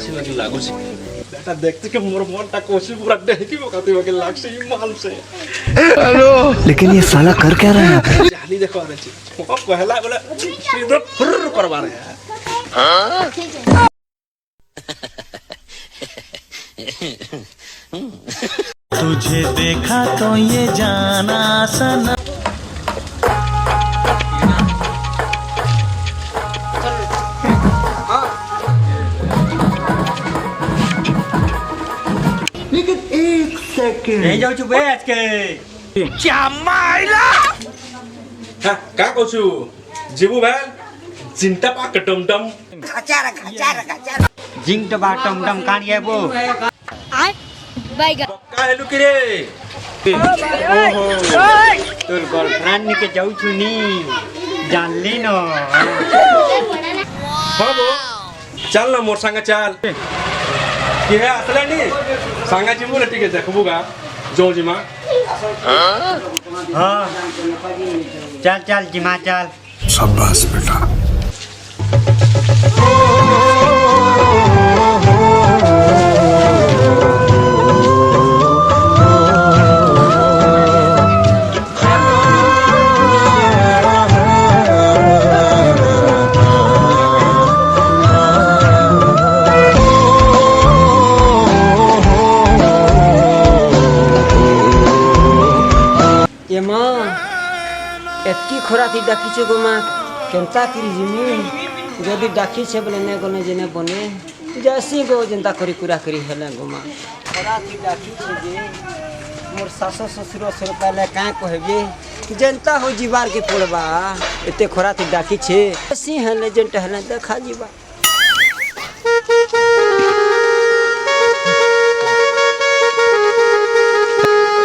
अच्छी लगी लागू से बेटा देखते कि मोर मोरटा कोसी पूरा डेहकी बकाती वके लाग से माल से हेलो लेकिन ये साला कर क्या रहा है जाली देखो रे छी ओ पहला बोले सीधा फुर करवा रहे हैं हां तुझे देखा तो ये जाना सनम लेकिन एक सेकंड नहीं जाऊ छु बैठ के क्या माइला हां का कोछु जीबू भाई चिंता पा कटमटम खचार जिंग तो बाटम डम कानिए बो आय बाइगा का हेलु कि रे ओहो तोर गर्लफ्रेंड के जाऊ छु नी जान ली न बाबू चल ना मोर संग चल कि है असला नी संग जीबू ले ठीक देखबू गा जो जिमा हां चल चल जिमा चल शाबाश बेटा एतकी खोरा थी डाकी छे गो माँ केनता करी जिमी जदि डाकी छे बोले ने गने जेने बने जैसी गो जनता करी पूरा करी हेले गो माँ खोरा थी डाकी छे जे मोर सासो ससुरो से पहले का कहबे जनता हो जीवार के पड़बा एते खोरा थी डाकी छे ऐसी हेले जनता हेले देखा जीवा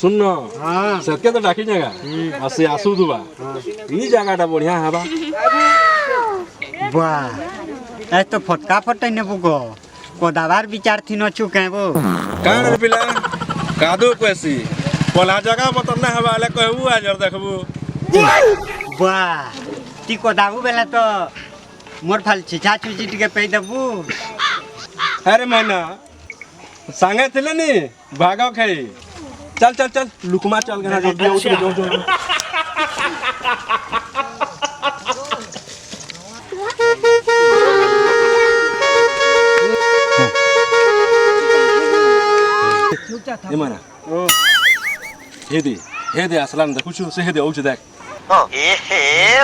सुन हां सत्य तो डाकी जगह असे आसु दुबा ई जगहटा बढ़िया हबा वाह ए तो फटका फटै ने बुगो कोदावार विचार थी न चुके वो कान रे पिला कादो कोसी पोला जगह बतन हबा ले कहबू आजर देखबू वाह ती कोदाबू बेला तो मोर फाल छिछा छुची के पे देबू अरे मैना संगे थिले नी भागो खाई चल चल चल लुकमा चल गना जल्दी आओ जो जो ये माना ओ हे दे असलान देखु छु से हे दे औ छु देख ए हे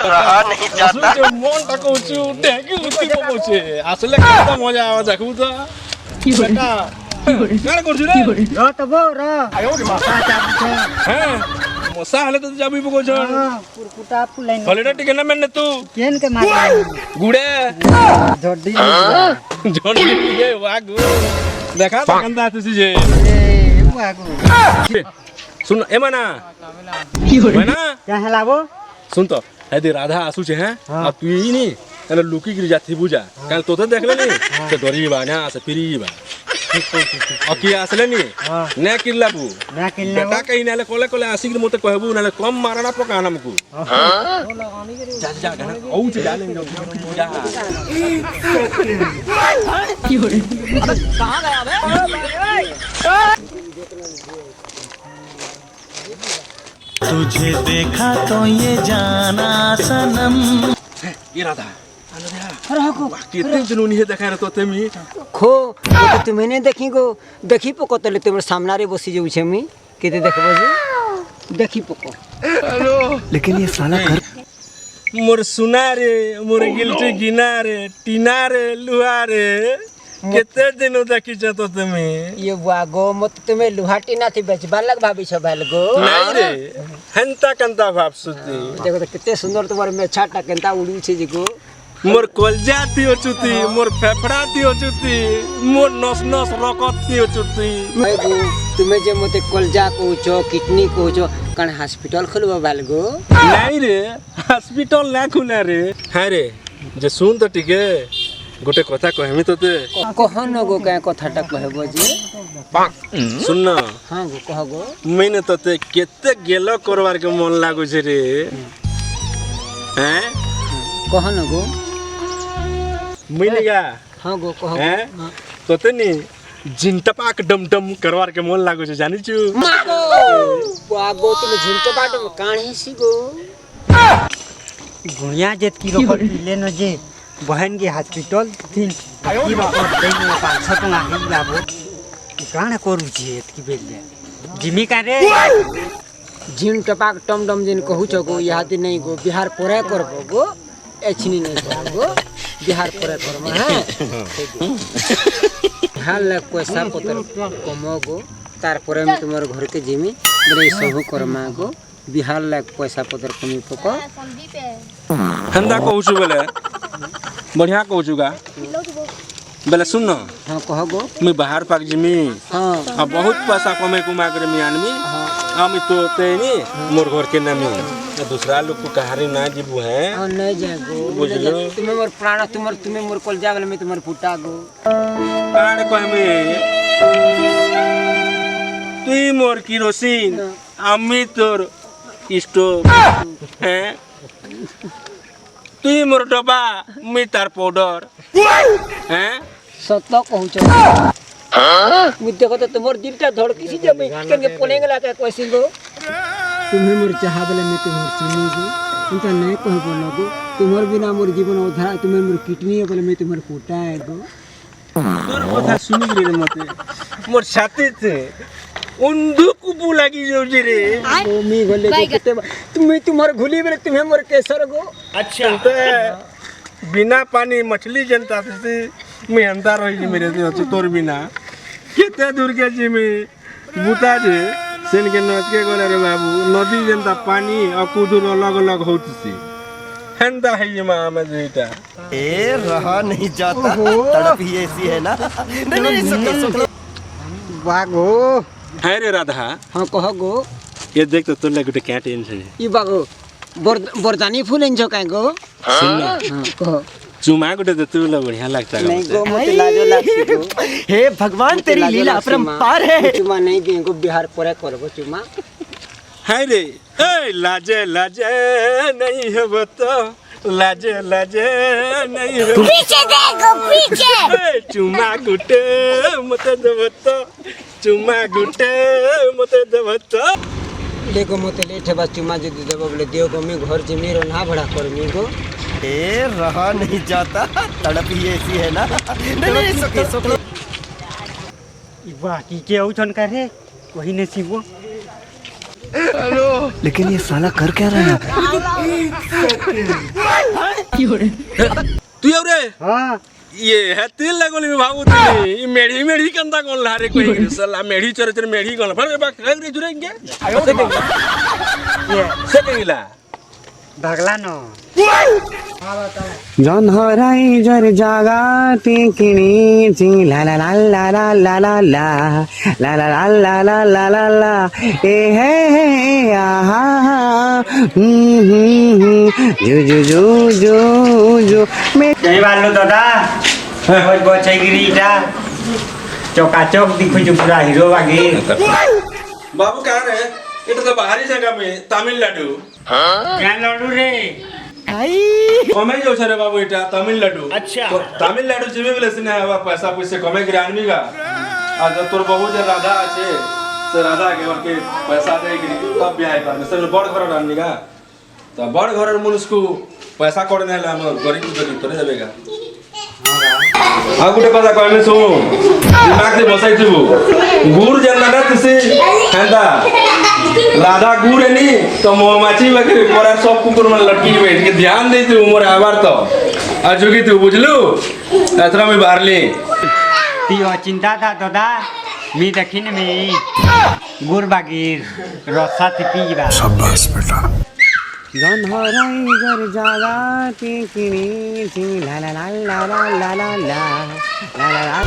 रहा नहीं जाता जो मन तको छु देखि लुकी को छे असले केता मजा आवा देखु तो बेटा काय करछु रे रो तो बो रो आयो रे मासा चाबू छे हैं मोसा हले तो जाबी बको छ पुरकुटा पुलाइन हलेटा टिके ना मैंने तू केन के मार गुड़े जोड़ी जोड़ी ये वागु देखा तो कंदा तुसी जे ए वागु सुन ए मना मना क्या हलाबो सुन तो यदि राधा आसु छे हैं अब तू ही नहीं तने लुकी गिर जाती बुझा काल तो देख ले नी से डरी बा ना से फिरी बा अकी आसले नी ने किल्लाबू ना किल्ला बेटा कहीं नाले कोले कोले आसिक मते कहबू नाले कम मारना पका हमको जा जा गाना औ छ डाले जा की हो रे अबे कहां गया बे तुझे देखा तो ये जाना सनम ये राधा कितने जुनूनी है देखा तो तेमी खो तो तुम्हें नहीं देखी गो देखी पको तले तुम सामना रे बसी जो छे मी केते देखबो जे देखी पको लेकिन ये साला कर मोर सुना रे मोर गिल्टी गिना रे टीना रे लुहा रे केते दिन देखी छ तो तुमी ये वागो मत तुम्हें लुहाटी ना थी बेचबा लग भाभी छ बैल गो नहीं रे हंता कंता भाप सुती देखो तो कितने सुंदर तुम्हारे में छाटा केनता उड़ी छे जिगो मोर कलजा थी ओचुती मोर फेफड़ा थी ओचुती मोर नस नस रकत थी ओचुती गो तुम्हें जे मते कलजा कहूचो किडनी कहूचो कण हॉस्पिटल खोलबा बैल गो नहीं रे हॉस्पिटल ना खुना रे हां रे जे सुन तो टिके गोटे कथा कहमी तते कह न गो का कथाटा कहबो जे सुन न हां गो कह गो मैंने तते केते गेलो करवार के मन लागो छे रे हैं कह न गो मिलेगा हां गो कह हैं तोते नी जिंटपाक डम डम करवार के मन लागो छे जानी छु मागो बागो तुम झिंटो बाटो काणी सिगो गुणिया जेत की रोक ले न जे बहन के हॉस्पिटल थिन की रोक देन 500 टका ही लाबो काण करू जे की बेले जिमी का रे झिंटपाक टम डम जिन कहू छगो याद नहीं गो बिहार परे करबो गो एछनी नहीं करबो बिहार परे करबो हैं हाल लाख पैसा पतर कमगो तार परे में तुम्हारे घर के जिमी मेरे सब करमा गो बिहार लाख पैसा पतर कमी पको हंदा कहू छु बोले बढ़िया कहू छुगा बोले सुन न हां कहगो मैं बाहर पाक जिमी हां अब बहुत पैसा कमे कुमा करे मी आनमी हम तो तेनी मोर घर के नामी दूसरा लोग को कहारी ना जीबू है हां नहीं जागो बुझलो तुम्हें मोर प्राण तुम्हें मोर कल जागल में तुम्हारे फुटा गो काण कहमे तुई मोर किरोसिन आमी तोर स्टोव हैं तुई मोर डब्बा मी तार पाउडर हैं सत्य कहू छ मु देखो तो तुमर दिलटा धड़की सी जब के पोनेगला के कैसी गो तुम्हें मोर चाहबले में तुम्हार चीनी गो तुमता नहीं कहबो न गो तुम्हार बिना मोर जीवन उधार तुम्हें मोर किडनी बले में तुम्हार फुटा है गो तोर कथा सुनी रे मते मोर छाती थे उंदू कुबू लागी जो जी रे ओ मी गले को किते तुम्हें तुम्हार घुली बले तुम्हें मोर केसर गो अच्छा बिना पानी मछली जनता से मैं अंदर रही मेरे से तोर बिना कितने दूर के जी में बुता जे सेन के नच के गोले रे बाबू नदी जनता पानी अकुदुर अलग अलग होतसी हंदा है ये मां में जेटा ए रहा नहीं जाता तड़प ही ऐसी है ना नहीं सुख बागो है रे राधा हां कह गो ये देख तो तोले गुटे क्या टेंशन है ई बागो बरदानी फूल एंजो काय गो सुन हां कह चुमा गुटे तो तू ला बढ़िया लगता नहीं गो मते लाजो लागसी गो हे भगवान तेरी लीला अपरंपार है चुमा नहीं दे गो बिहार परे करबो चुमा है रे ए लाजे लाजे नहीं है बतो लाजे लाजे नहीं है पीछे देखो पीछे चुमा गुटे मते देवतो चुमा गुटे मते देवतो देखो मते लेठे बस चुमा जदी देबो बोले देव गो मी घर जे मेरो ना भड़ा करमी गो ए रहा नहीं जाता तड़प ही ऐसी है ना नहीं सुख बा की के औठन का रे वही ने सीबो लेकिन ये साला कर क्या रहा है तू अब रे हां ये है तिल लगोली में भागो तू ये मेढ़ी मेढ़ी कंदा कोन ला रे कोई साला मेढ़ी चरे चरे मेढ़ी कोन फिर बा रंग रे जुरेंगे ये सेकेला भगला नो जन हराई जर जागा टिकिनी ची ला ला ला ला ला ला ला ला ला ला ला ला ला ला ला ला ए हे आहा जू जू जू जू जू मैं जय बालू दादा बहुत बहुत गिरीटा चौकाचौक दिखो जो पूरा हीरो बागी बाबू कहाँ रहे ये तो बाहरी जगह में तमिलनाडु क्या लड़ू रे कमे जो छरे बाबू इटा तमिलनाडु अच्छा तो तमिलनाडु जीवे बेले सिने हवा पैसा पैसे कमे ग्रानमी का आज तोर बहू जे राधा আছে से राधा के और के पैसा दे के तब ब्याह कर से बड़ घर रानमी का तो बड़ घर मुनुस्कु पैसा कोडने हला हम गरीब तोरे देबेगा आ गुटे कथा कहमे सु दिमाग से बसाई थबु गुड़ जनना ना तुसे हंदा राधा गुड़ है नी तो मोहमाची वगैरह पूरा सब कुकुर में लटकी बैठ के ध्यान दे तू उमर आबार तो अजुगी तू बुझलू अथरा में बाहरली तीओ चिंता था दादा मी दखिन में गुड़ बागीर रसा पीबा शाबाश बेटा जन हराई जर जागा टिकिनी ची ला ला ला ला ला ला ला ला ला ला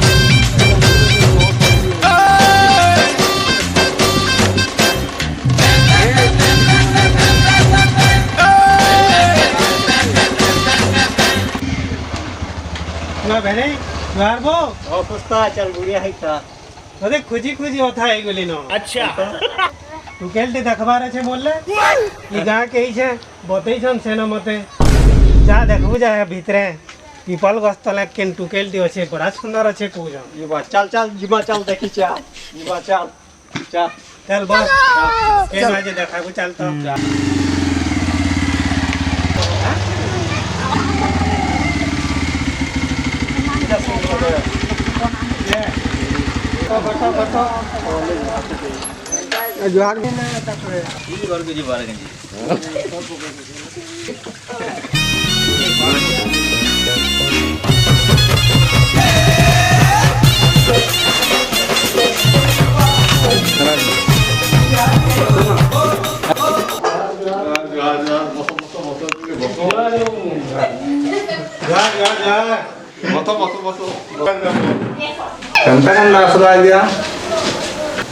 ना बहने बाहर गो अवस्था चल बुढ़िया है ता अरे खुजी खुजी होता है गोली नो अच्छा तू केलते देखबार छे बोलले ई गां के ही छे बतई छन सेना मते जा देखबो जा भीतरे পিপল গছ তলে কেন টুকেলটি আছে বড় সুন্দর আছে কৌজ ଯିବା ଚାଲ ଚାଲ ଯିବା ଚାଲ ଦେଖି ଚା ଯିବା ଚାଲ ଚା চল বস কেন আজ দেখাবো চল তো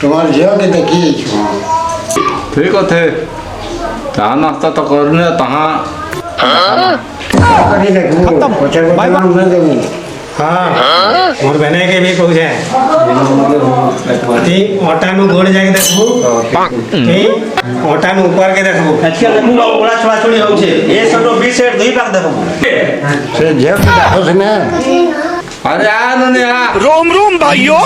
তোমার ঝিওকে দেখি ঠিক আছে চা নাস্তা তো করনে তাহা করে দেখবো পচার কথা দেবো हाँ मोर बहने के भी कहू है अथी ओटा नु गोड़ जाके देखबू ठीक ओटा नु ऊपर के देखबू ଆଜିକା ଦେଖୁ ଓଳା ଛଳା ଛୁଳି ହଉଛି ଏ ସବୁ ବି ସେଟ୍ ଦୁଇ ପାଖ ଦେଖବୁ ସେ ଝିଅকে ଦେଖ ସିନା अरे आ नने आ रोम रोम भाइयों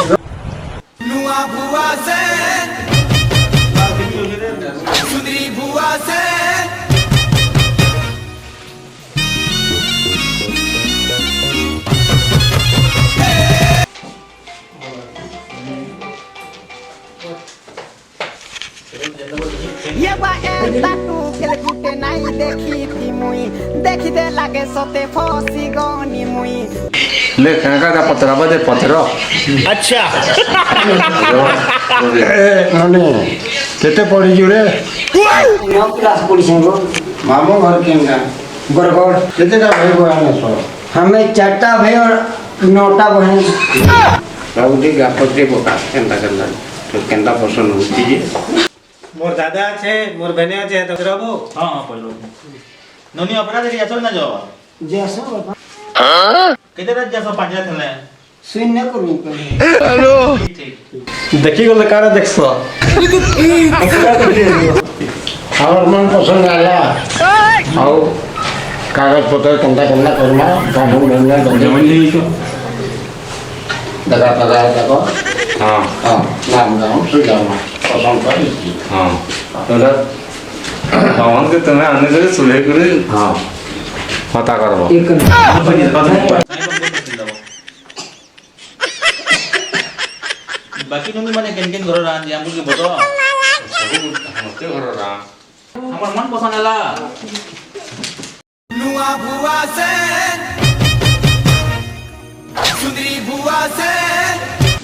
ये बाटू के गुटे नहीं देखी थी मुई देखी दे लागे सोते फसी गनी मुई ले काका का पतरा बजे पतरो ମାନେ କେତେ ପଢିଛୁ ରେ नौ क्लास पढ़ी गो ମାମୁଁ ଘର କେନ୍ତା बरगढ़ କେତେଟା ଭାଇ ଭଉଣୀ ସହ हमें 4टा भाई और 9टा बहन ସବୁ ଟିକେ ଗାପତ୍ରି ପକା କେନ୍ତା କେନ୍ତା ତ କେନ୍ତା ପସନ୍ଦ ହଉଛି ଯେ मोर दादा আছে मोर बहने আছে तो रहबो ହଁ ହଁ ପଢିଲୁ ନନି ଅପରା ଦେଇ ଆସଲ ନା ଯ जैसा କେତେ ରାତ ଯାସ ପାଞ୍ଚ ଥିଲେ शून्य करू ଦେଖି ଗଲେ କାଣା ଦେଖସ ଆମର ମନ ପସନ୍ଦ ହେଲା ଆଉ କାଗଜ ପତ୍ର କେନ୍ତା କେନ୍ତା କରମା କାମ ଧନ୍ଦା ଜମି ଦେଖା ଦେଖା ଦେଖ हां ହଁ ନାମ ଗାମ ସୁଜାମ ପସନ୍ଦ କରି हां तोरा भगवान के तुम्हें आने के सुले करे ହଁ पता करबो ବାକି ନନି ମାନେ କେନ୍ କେନ୍ ଘର ରାନ୍ ଆମକୁ କି ବତ मते घर रा ଆମର ମନ ପସନ୍ଦ ହେଲା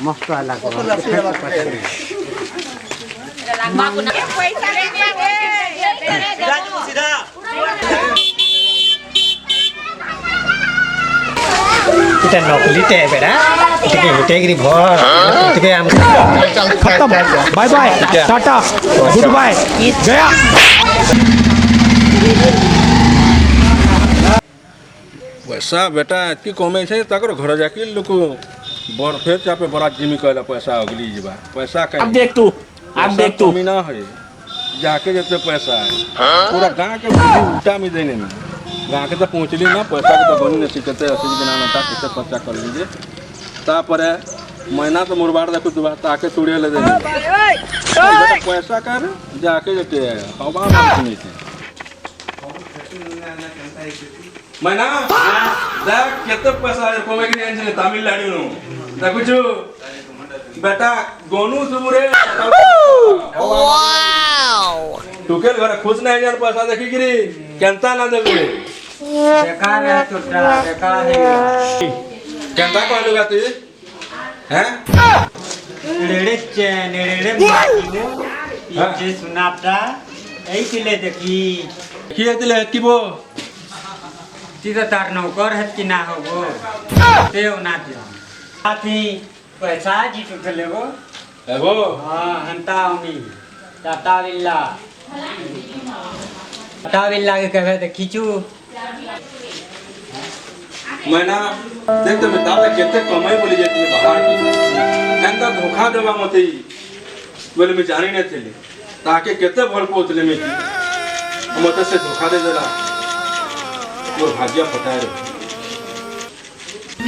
मस्त वाला এটা নকলি তে বেড়া এটাকে হেটেগিরি ভর এটাকে আম খতম bye bye tata good bye Gaya पैसा बेटा एतकी कमे छे ताकर घर जाके लोक बर फेर चापे बड़ा जिमी कहला पैसा अगली जीवा पैसा का अब देख तू कमी ना है जाके जते पैसा है पूरा गांव के बुद्धि उल्टा में देने में गांव के तो पहुंचली ना पैसा के तो बनी नहीं सिकते असली बिना नता किसे खर्चा कर लीजिए तापर महीना तो मुरबाड़ देखो तू ताके तुड़े ले दे पैसा कर जाके जते हवा में नहीं थे मैना देख केते पैसा कमे के आनछले तमिलनाडु नु देखुछु बेटा गोनू सुबुरे वाओ टुकेल घर खुश नहीं जान पैसा देखि गिरी केंता ना देबे बेकार है टोटा बेकार है केंता कहलुगा तू हैं नेड़े मारियो ये सुनापटा এই কিলে দেখি কি দিলে কিবো ती तो तार नौकर है कि ना होगो ते ना दे साथी पैसा जी तो लेगो एगो हां हंता उनी टाटा बिल्ला के कहबे त खींचू मैना देख तो मैं ताले केते कमाई बोली जेती बाहर की एंदा धोखा देबा मते बोले मैं जानी नहीं थी ताके केते भल पोतले में की मते से धोखा दे देला मोर भाग्य फटाए रे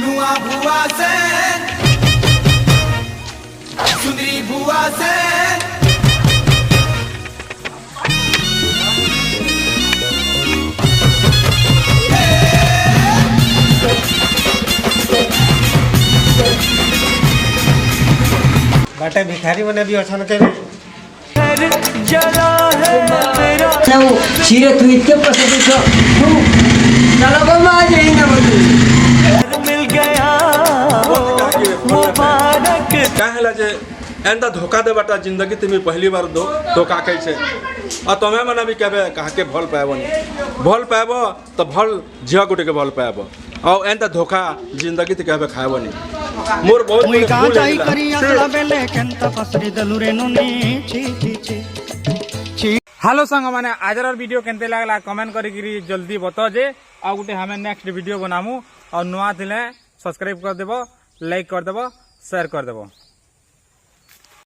नुआ भुआ से सुंदरी भुआ से बाटे भिखारी मने भी अछन के ನಾವು ಸೀರೆ ತುಯಿತ್ತೆ ಪಸಂದಿಸ ನಲಗಮ್ಮ ಜೈನ ಬಂದು कहला जे एंदा धोखा देबाटा जिंदगी तुम्हें पहली बार धोखा कैसे और तुम्हें मना भी कहबे कहा के भल पाएबनी भल पाएब तो भल झिया गुटे के भल पाएब और एंदा धोखा जिंदगी तो कहबे खाएबनी मोर बहुत हेलो संग माने आजर वीडियो केनते लागला कमेंट करी जल्दी बता जे आ गुटे हमें नेक्स्ट वीडियो बनामु और नुआ थिले सब्सक्राइब कर देबो लाइक कर देबो शेयर कर देबो।